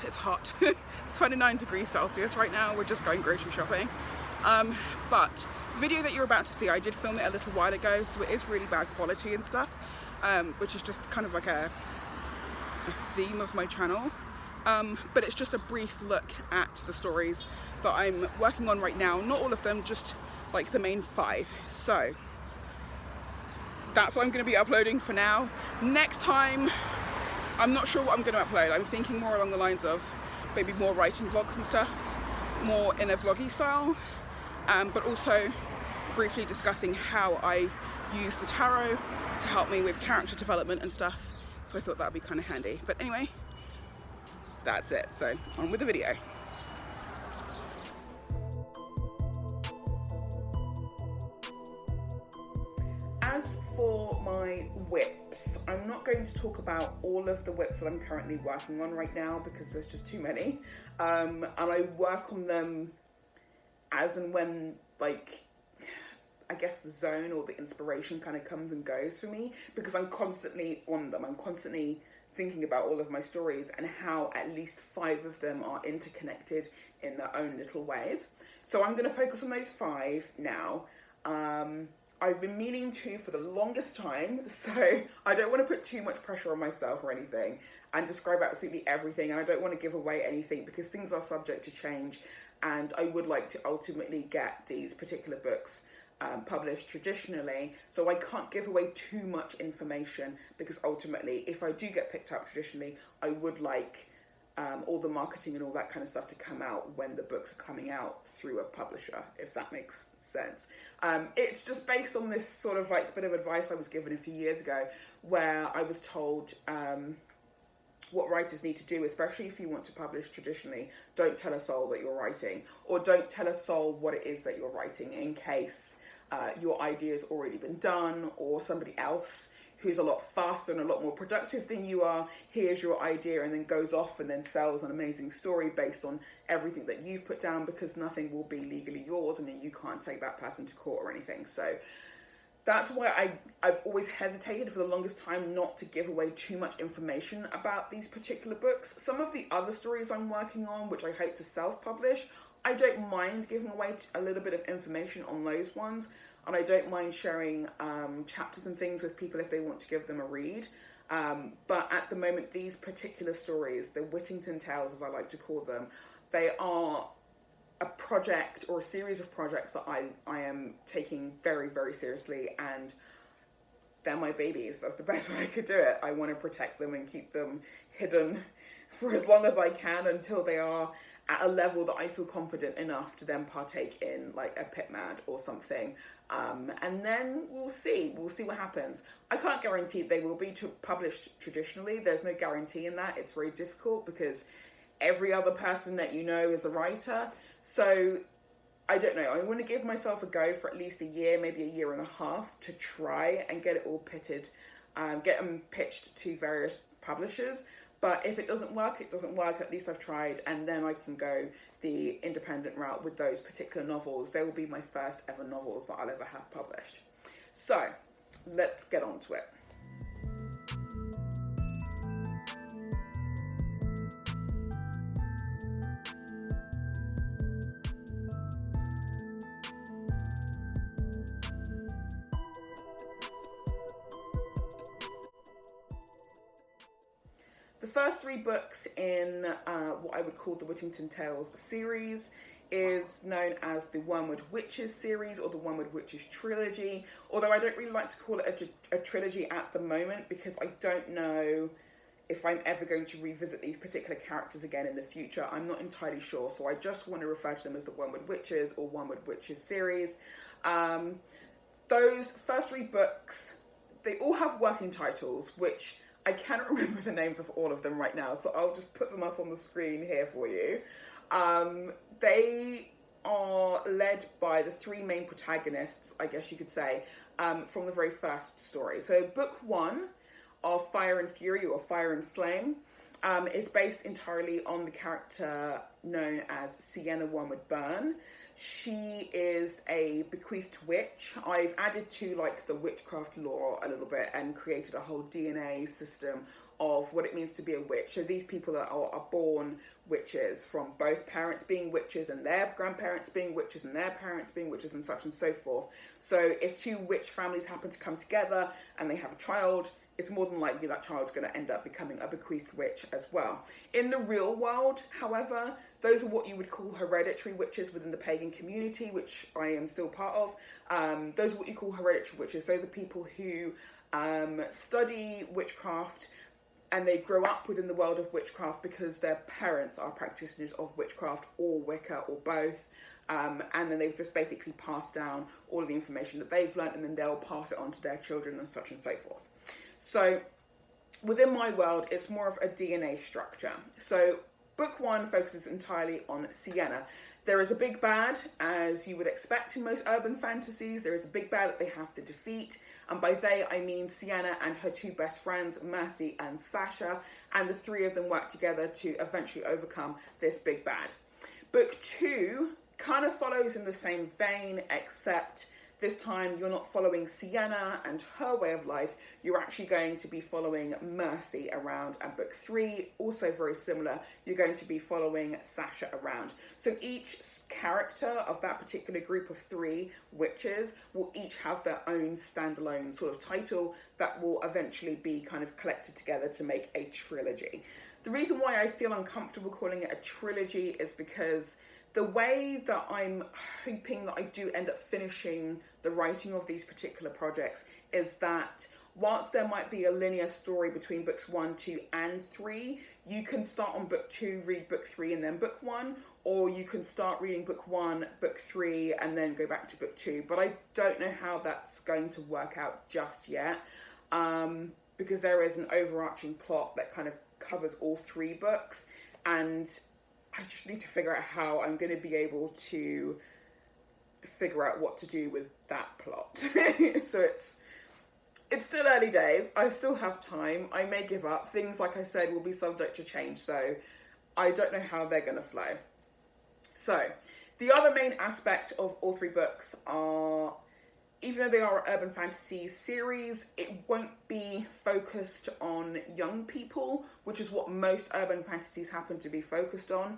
it's hot. It's 29 degrees Celsius right now. We're just going grocery shopping. But the video that you're about to see, I did film it a little while ago, so it is really bad quality and stuff, which is just kind of like a theme of my channel. But it's just a brief look at the stories that I'm working on right now. Not all of them, just like the main 5. So that's what I'm going to be uploading for now. Next time, I'm not sure what I'm going to upload. I'm thinking more along the lines of maybe more writing vlogs and stuff, more in a vloggy style, but also briefly discussing how I use the tarot to help me with character development and stuff. So I thought that'd be kind of handy. But anyway, that's it. So on with the video. As for my whips, I'm not going to talk about all of the whips that I'm currently working on right now because there's just too many. And I work on them as and when, like, I guess the zone or the inspiration kind of comes and goes for me, because I'm constantly on them. I'm constantly thinking about all of my stories and how at least 5 of them are interconnected in their own little ways. So I'm going to focus on those 5 now. I've been meaning to for the longest time, so I don't want to put too much pressure on myself or anything and describe absolutely everything, and I don't want to give away anything because things are subject to change, and I would like to ultimately get these particular books published traditionally, so I can't give away too much information because ultimately if I do get picked up traditionally, I would like all the marketing and all that kind of stuff to come out when the books are coming out through a publisher, if that makes sense. It's just based on this sort of like bit of advice I was given a few years ago where I was told what writers need to do, especially if you want to publish traditionally. Don't tell a soul that you're writing, or don't tell a soul what it is that you're writing in case your idea has already been done, or somebody else who's a lot faster and a lot more productive than you are hears your idea and then goes off and then sells an amazing story based on everything that you've put down, because nothing will be legally yours and then you can't take that person to court or anything. So that's why I've always hesitated for the longest time not to give away too much information about these particular books. Some of the other stories I'm working on, which I hope to self-publish, I don't mind giving away a little bit of information on those ones, and I don't mind sharing chapters and things with people if they want to give them a read. But at the moment, these particular stories, the Whittington Tales as I like to call them, they are a project or a series of projects that I am taking very, very seriously, and they're my babies. That's the best way I could do it. I want to protect them and keep them hidden for as long as I can until they are at a level that I feel confident enough to then partake in, like a Pit Mad or something. And then we'll see what happens. I can't guarantee they will be published traditionally. There's no guarantee in that. It's very difficult because every other person that you know is a writer. So I don't know. I want to give myself a go for at least a year, maybe a year and a half, to try and get it all pitted, get them pitched to various publishers. But if it doesn't work, it doesn't work. At least I've tried, and then I can go the independent route with those particular novels. They will be my first ever novels that I'll ever have published. So let's get on to it. The first 3 books in what I would call the Whittington Tales series is known as the Wormwood Witches series, or the Wormwood Witches trilogy, although I don't really like to call it a trilogy at the moment because I don't know if I'm ever going to revisit these particular characters again in the future. I'm not entirely sure, so I just want to refer to them as the Wormwood Witches or Wormwood Witches series. Those first 3 books, they all have working titles, which I cannot remember the names of all of them right now, so I'll just put them up on the screen here for you. They are led by the 3 main protagonists, I guess you could say, from the very first story. So book 1 of Fire and Fury, or Fire and Flame, is based entirely on the character known as Sienna Wormwood Byrne. She is a bequeathed witch. I've added to like the witchcraft lore a little bit and created a whole DNA system of what it means to be a witch. So these people are born witches, from both parents being witches and their grandparents being witches and their parents being witches, and such and so forth. So if two witch families happen to come together and they have a child, it's more than likely that child's going to end up becoming a bequeathed witch as well. In the real world, however, those are what you would call hereditary witches within the pagan community, which I am still part of. Those are what you call hereditary witches. Those are people who study witchcraft and they grow up within the world of witchcraft because their parents are practitioners of witchcraft or Wicca or both. And then they've just basically passed down all of the information that they've learned, and then they'll pass it on to their children and such and so forth. So within my world, it's more of a DNA structure. So book one focuses entirely on Sienna. There is a big bad, as you would expect in most urban fantasies. There is a big bad that they have to defeat. And by they, I mean Sienna and her two best friends, Mercy and Sasha. And the three of them work together to eventually overcome this big bad. Book two kind of follows in the same vein, except this time you're not following Sienna and her way of life, you're actually going to be following Mercy around. And book three, also very similar, you're going to be following Sasha around. So each character of that particular group of three witches will each have their own standalone sort of title that will eventually be kind of collected together to make a trilogy. The reason why I feel uncomfortable calling it a trilogy is because the way that I'm hoping that I do end up finishing the writing of these particular projects is that whilst there might be a linear story between books 1, 2 and 3, you can start on book 2, read book 3 and then book 1, or you can start reading book 1, book 3 and then go back to book 2. But I don't know how that's going to work out just yet, because there is an overarching plot that kind of covers all 3 books, and I just need to figure out how I'm going to be able to figure out what to do with that plot. So it's still early days. I still have time. I may give up. Things, like I said, will be subject to change. So I don't know how they're going to flow. So the other main aspect of all 3 books are, even though they are an urban fantasy series, it won't be focused on young people, which is what most urban fantasies happen to be focused on.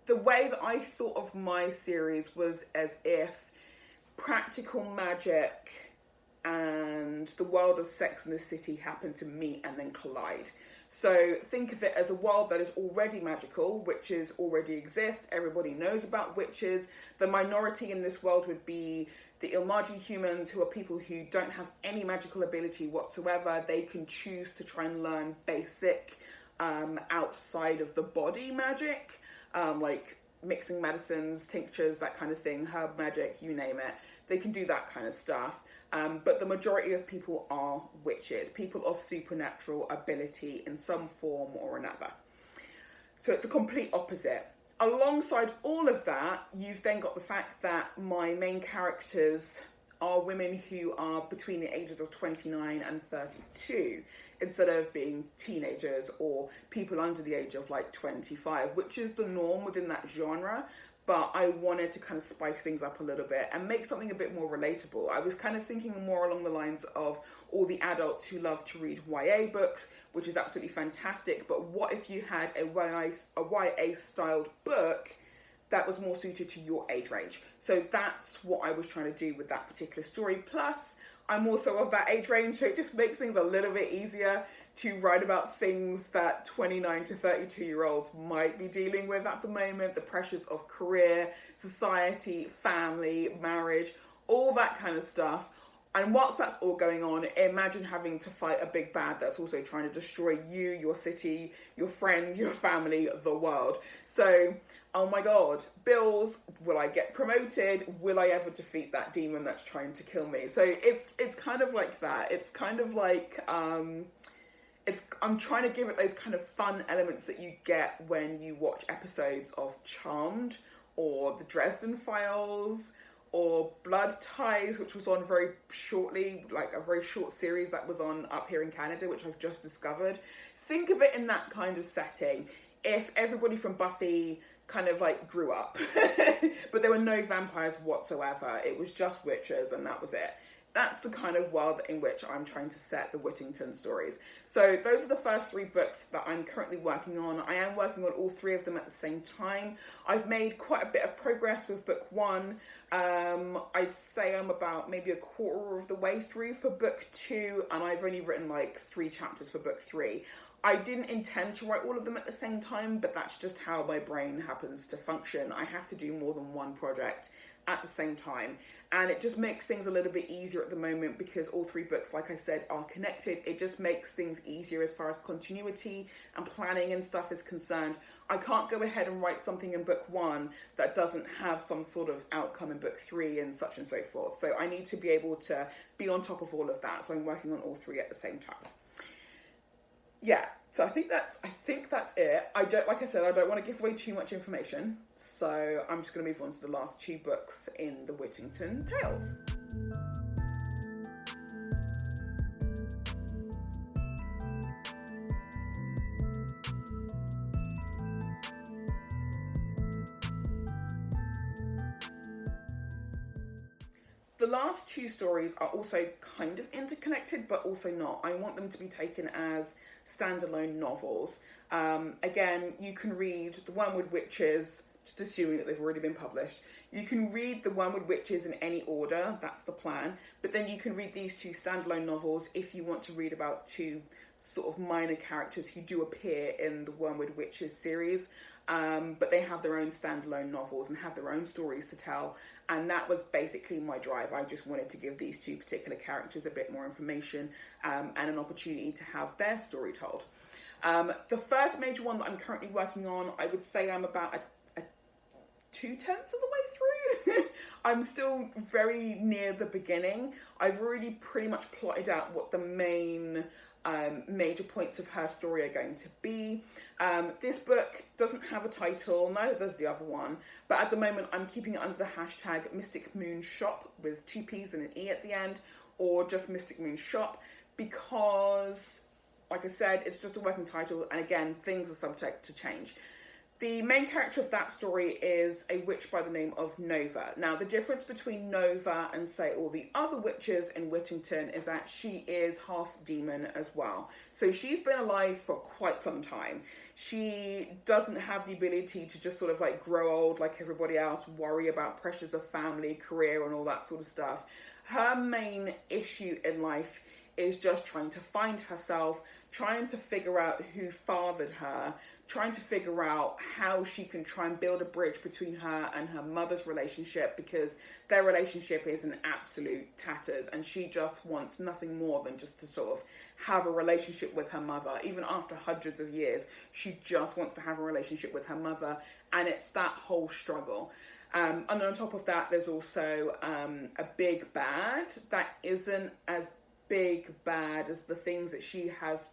The way that I thought of my series was as if practical magic and the world of Sex and the City happened to meet and then collide. So think of it as a world that is already magical. Witches already exist. Everybody knows about witches. The minority in this world would be the Ilmaji humans, who are people who don't have any magical ability whatsoever. They can choose to try and learn basic outside of the body magic, like mixing medicines, tinctures, that kind of thing, herb magic, you name it. They can do that kind of stuff. But the majority of people are witches, people of supernatural ability in some form or another. So it's a complete opposite. Alongside all of that, you've then got the fact that my main characters are women who are between the ages of 29 and 32, instead of being teenagers or people under the age of like 25, which is the norm within that genre. But I wanted to kind of spice things up a little bit and make something a bit more relatable. I was kind of thinking more along the lines of all the adults who love to read YA books, which is absolutely fantastic. But what if you had a YA styled book that was more suited to your age range? So that's what I was trying to do with that particular story. Plus, I'm also of that age range, so it just makes things a little bit easier to write about things that 29 to 32-year-olds might be dealing with at the moment. The pressures of career, society, family, marriage, all that kind of stuff. And whilst that's all going on, imagine having to fight a big bad that's also trying to destroy you, your city, your friends, your family, the world. So, oh my God, bills, will I get promoted? Will I ever defeat that demon that's trying to kill me? So it's kind of like that. It's kind of like, I'm trying to give it those kind of fun elements that you get when you watch episodes of Charmed or The Dresden Files or Blood Ties, which was on very shortly, like a very short series that was on up here in Canada, which I've just discovered. Think of it in that kind of setting. If everybody from Buffy kind of like grew up, but there were no vampires whatsoever. It was just witches and that was it. that's the kind of world in which I'm trying to set the Whittington stories. So those are the first 3 books that I'm currently working on. I am working on all 3 of them at the same time. I've made quite a bit of progress with book 1. I'd say I'm about maybe a quarter of the way through for book 2, and I've only written like 3 chapters for book 3. I didn't intend to write all of them at the same time, but that's just how my brain happens to function. I have to do more than one project at the same time, and it just makes things a little bit easier at the moment because all 3 books, like I said, are connected. It just makes things easier as far as continuity and planning and stuff is concerned. I can't go ahead and write something in book 1 that doesn't have some sort of outcome in book 3 and such and so forth. So I need to be able to be on top of all of that. So I'm working on all 3 at the same time. Yeah, so I think that's it. Like I said, I don't want to give away too much information, so I'm just going to move on to the last 2 books in the Whittington Tales. The last 2 stories are also kind of interconnected, but also not. I want them to be taken as standalone novels. Again, you can read The Wormwood Witches, just assuming that they've already been published. You can read The Wormwood Witches in any order, that's the plan. But then you can read these 2 standalone novels if you want to read about 2 sort of minor characters who do appear in the Wormwood Witches series. But they have their own standalone novels and have their own stories to tell. And that was basically my drive. I just wanted to give these 2 particular characters a bit more information and an opportunity to have their story told. The first major one that I'm currently working on, I would say I'm about a 2/10 of the way through. I'm still very near the beginning. I've already pretty much plotted out what the main major points of her story are going to be. This book doesn't have a title, neither does the other one, but at the moment I'm keeping it under the hashtag Mystic Moon Shop with 2 P's and an E at the end, or just Mystic Moon Shop, because, like I said, it's just a working title, and again, things are subject to change. The main character of that story is a witch by the name of Nova. Now, the difference between Nova and, say, all the other witches in Whittington is that she is half demon as well. So she's been alive for quite some time. She doesn't have the ability to just sort of like grow old like everybody else, worry about pressures of family, career, and all that sort of stuff. Her main issue in life is just trying to find herself, trying to figure out who fathered her, trying to figure out how she can try and build a bridge between her and her mother's relationship, because their relationship is in absolute tatters, and she just wants nothing more than just to sort of have a relationship with her mother. Even after hundreds of years, she just wants to have a relationship with her mother, and it's that whole struggle. And on top of that, there's also a big bad that isn't as big bad as the things that she has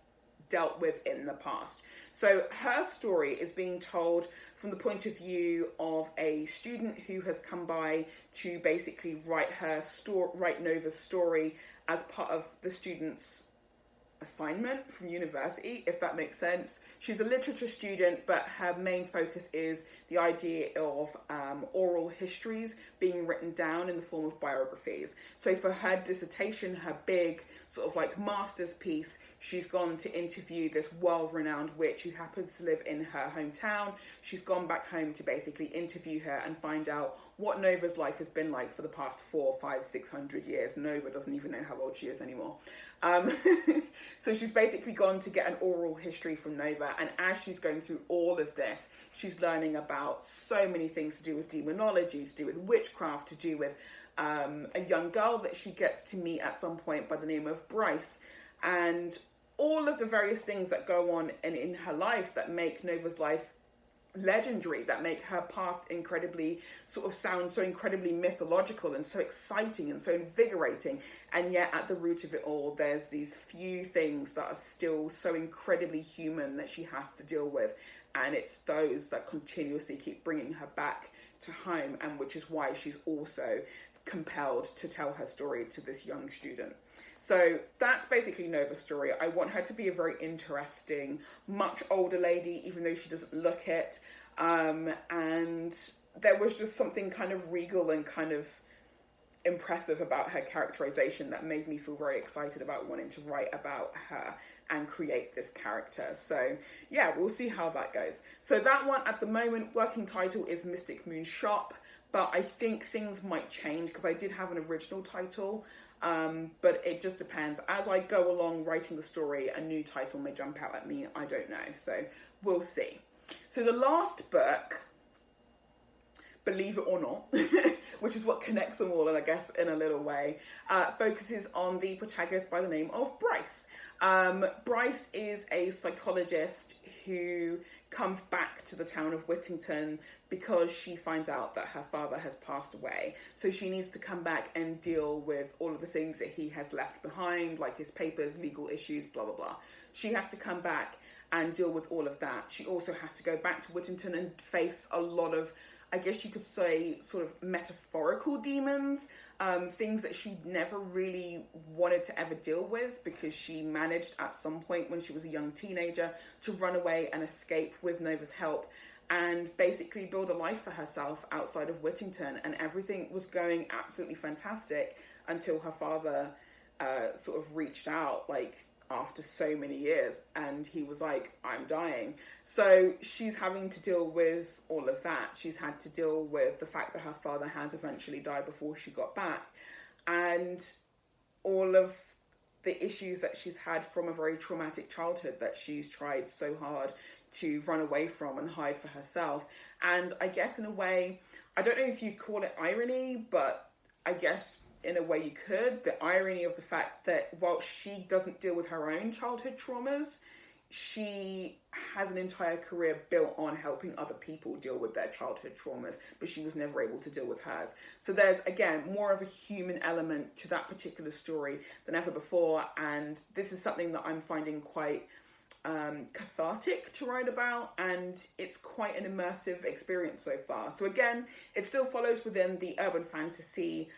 dealt with in the past. So her story is being told from the point of view of a student who has come by to basically write Nova's story as part of the student's assignment from university, if that makes sense. She's a literature student, but her main focus is the idea of oral histories being written down in the form of biographies. So for her dissertation, her big sort of like master's piece, she's gone to interview this world-renowned witch who happens to live in her hometown. She's gone back home to basically interview her and find out what Nova's life has been like for the past 400, 500, 600 years. Nova doesn't even know how old she is anymore. So she's basically gone to get an oral history from Nova, and as she's going through all of this, she's learning about so many things to do with demonology, to do with witchcraft, to do with a young girl that she gets to meet at some point by the name of Bryce, and all of the various things that go on in her life that make Nova's life legendary, that make her past incredibly sort of sound so incredibly mythological and so exciting and so invigorating, and yet at the root of it all there's these few things that are still so incredibly human that she has to deal with, and it's those that continuously keep bringing her back to home, and which is why she's also compelled to tell her story to this young student. So that's basically Nova's story. I want her to be a very interesting, much older lady, even though she doesn't look it. And there was just something kind of regal and kind of impressive about her characterization that made me feel very excited about wanting to write about her and create this character. So yeah, we'll see how that goes. So that one at the moment, working title is Mystic Moon Shop, but I think things might change because I did have an original title, but it just depends. As I go along writing the story, a new title may jump out at me, I don't know, so we'll see. So the last book, believe it or not, which is what connects them all, and I guess in a little way, focuses on the protagonist by the name of Bryce. Bryce is a psychologist who comes back to the town of Whittington because she finds out that her father has passed away. So she needs to come back and deal with all of the things that he has left behind, like his papers, legal issues, blah, blah, blah. She has to come back and deal with all of that. She also has to go back to Whittington and face a lot of, I guess you could say, sort of metaphorical demons, things that she never really wanted to ever deal with because she managed at some point when she was a young teenager to run away and escape with Nova's help and basically build a life for herself outside of Whittington. And everything was going absolutely fantastic until her father sort of reached out, like, after so many years, and he was like, I'm dying. So she's having to deal with all of that. She's had to deal with the fact that her father has eventually died before she got back, and all of the issues that she's had from a very traumatic childhood that she's tried so hard to run away from and hide for herself. And I guess in a way, I don't know if you call it irony, but I guess in a way you could, the irony of the fact that while she doesn't deal with her own childhood traumas, she has an entire career built on helping other people deal with their childhood traumas, but she was never able to deal with hers. So there's, again, more of a human element to that particular story than ever before, and this is something that I'm finding quite cathartic to write about, and it's quite an immersive experience so far. So again, it still follows within the urban fantasy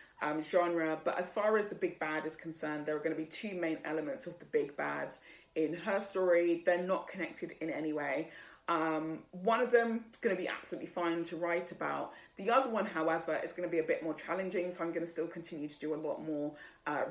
genre, but as far as the big bad is concerned, there are going to be two main elements of the big bads in her story. They're not connected in any way. One of them is going to be absolutely fine to write about. The other one, however, is going to be a bit more challenging, so I'm going to still continue to do a lot more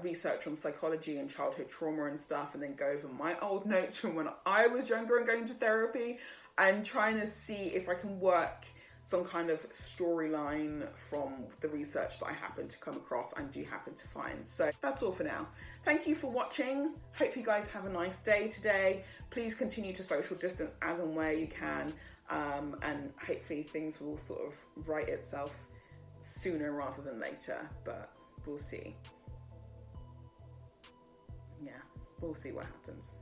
research on psychology and childhood trauma and stuff, and then go over my old notes from when I was younger and going to therapy, and trying to see if I can work some kind of storyline from the research that I happen to come across and do happen to find. So that's all for now. Thank you for watching. Hope you guys have a nice day today. Please continue to social distance as and where you can, and hopefully things will sort of right itself sooner rather than later, but we'll see. Yeah, we'll see what happens.